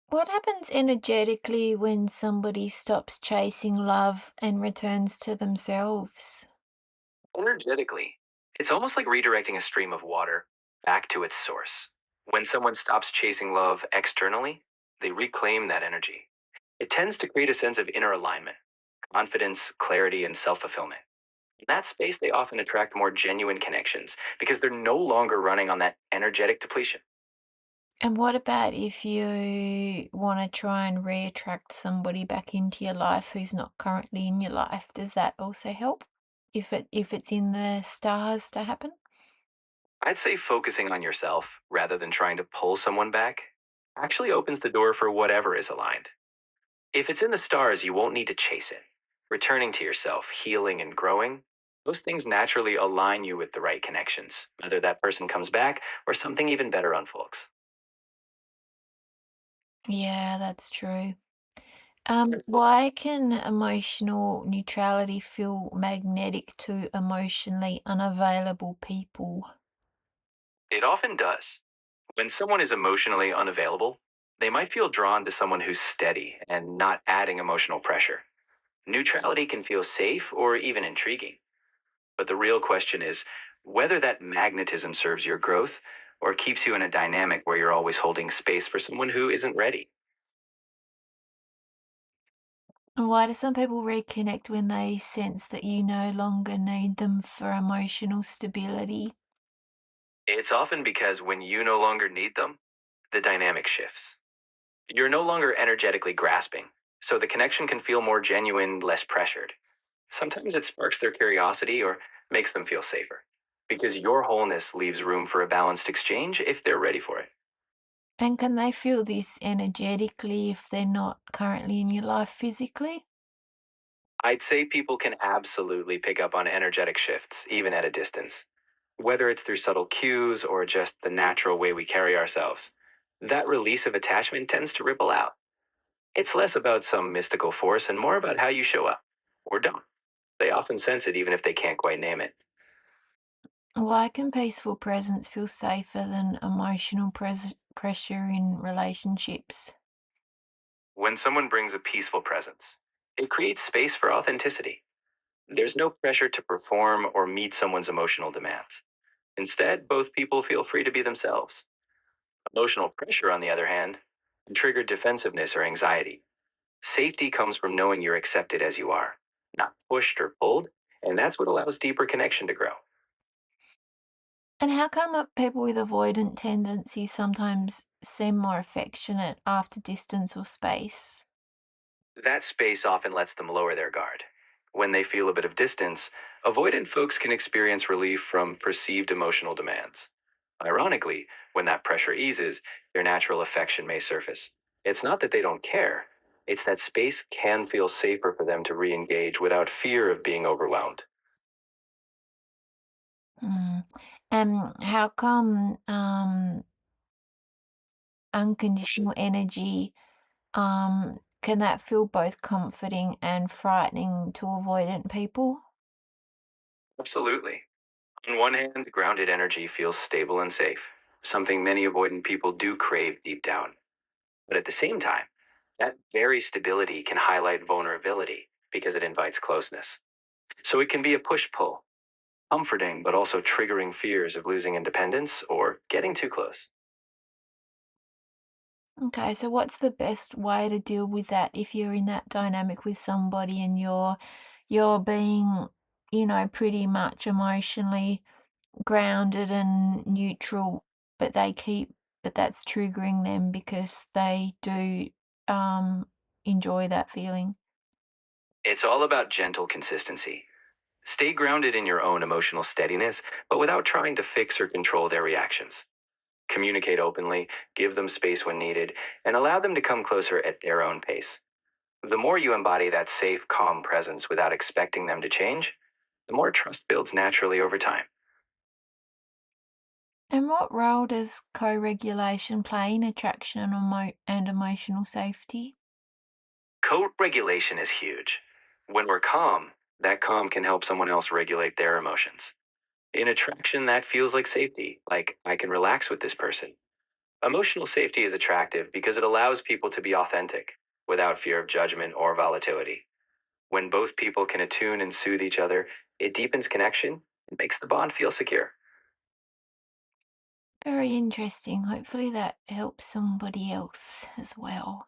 What happens energetically when somebody stops chasing love and returns to themselves? Energetically, it's almost like redirecting a stream of water back to its source. When someone stops chasing love externally, they reclaim that energy. It tends to create a sense of inner alignment, confidence, clarity, and self fulfillment. In that space, they often attract more genuine connections because they're no longer running on that energetic depletion. And what about if you want to try and reattract somebody back into your life who's not currently in your life? Does that also help if it's in the stars to happen? I'd say focusing on yourself rather than trying to pull someone back actually opens the door for whatever is aligned. If it's in the stars, you won't need to chase it. Returning to yourself, healing, and growing, those things naturally align you with the right connections, whether that person comes back or something even better unfolds. Yeah, that's true. Why can emotional neutrality feel magnetic to emotionally unavailable people? It often does. When someone is emotionally unavailable, they might feel drawn to someone who's steady and not adding emotional pressure. Neutrality can feel safe or even intriguing. But the real question is whether that magnetism serves your growth or keeps you in a dynamic where you're always holding space for someone who isn't ready. And why do some people reconnect when they sense that you no longer need them for emotional stability? It's often because when you no longer need them, the dynamic shifts. You're no longer energetically grasping, so the connection can feel more genuine, less pressured. Sometimes it sparks their curiosity or makes them feel safer, because your wholeness leaves room for a balanced exchange if they're ready for it. And can they feel this energetically if they're not currently in your life physically? I'd say people can absolutely pick up on energetic shifts, even at a distance, whether it's through subtle cues or just the natural way we carry ourselves. That release of attachment tends to ripple out. It's less about some mystical force and more about how you show up or don't. They often sense it even if they can't quite name it. Why can peaceful presence feel safer than emotional pressure in relationships? When someone brings a peaceful presence, it creates space for authenticity. There's no pressure to perform or meet someone's emotional demands. Instead, both people feel free to be themselves. Emotional pressure, on the other hand, can trigger defensiveness or anxiety. Safety comes from knowing you're accepted as you are, not pushed or pulled, and that's what allows deeper connection to grow. And how come people with avoidant tendencies sometimes seem more affectionate after distance or space? That space often lets them lower their guard. When they feel a bit of distance, avoidant folks can experience relief from perceived emotional demands. Ironically, when that pressure eases, their natural affection may surface. It's not that they don't care, it's that space can feel safer for them to re engage without fear of being overwhelmed. Mm. And how come unconditional energy can that feel both comforting and frightening to avoidant people? Absolutely. On one hand, grounded energy feels stable and safe, something many avoidant people do crave deep down. But at the same time, that very stability can highlight vulnerability because it invites closeness. So it can be a push pull, comforting, but also triggering fears of losing independence or getting too close. Okay, so what's the best way to deal with that if you're in that dynamic with somebody and you're being, pretty much emotionally grounded and neutral, but but that's triggering them because they do enjoy that feeling. It's all about gentle consistency. Stay grounded in your own emotional steadiness, but without trying to fix or control their reactions. Communicate openly, give them space when needed, and allow them to come closer at their own pace. The more you embody that safe, calm presence without expecting them to change, the more trust builds naturally over time. And what role does co-regulation play in attraction and emotional safety? Co regulation is huge. When we're calm, that calm can help someone else regulate their emotions. In attraction, that feels like safety, like I can relax with this person. Emotional safety is attractive because it allows people to be authentic without fear of judgment or volatility. When both people can attune and soothe each other, it deepens connection and makes the bond feel secure. Very interesting. Hopefully that helps somebody else as well.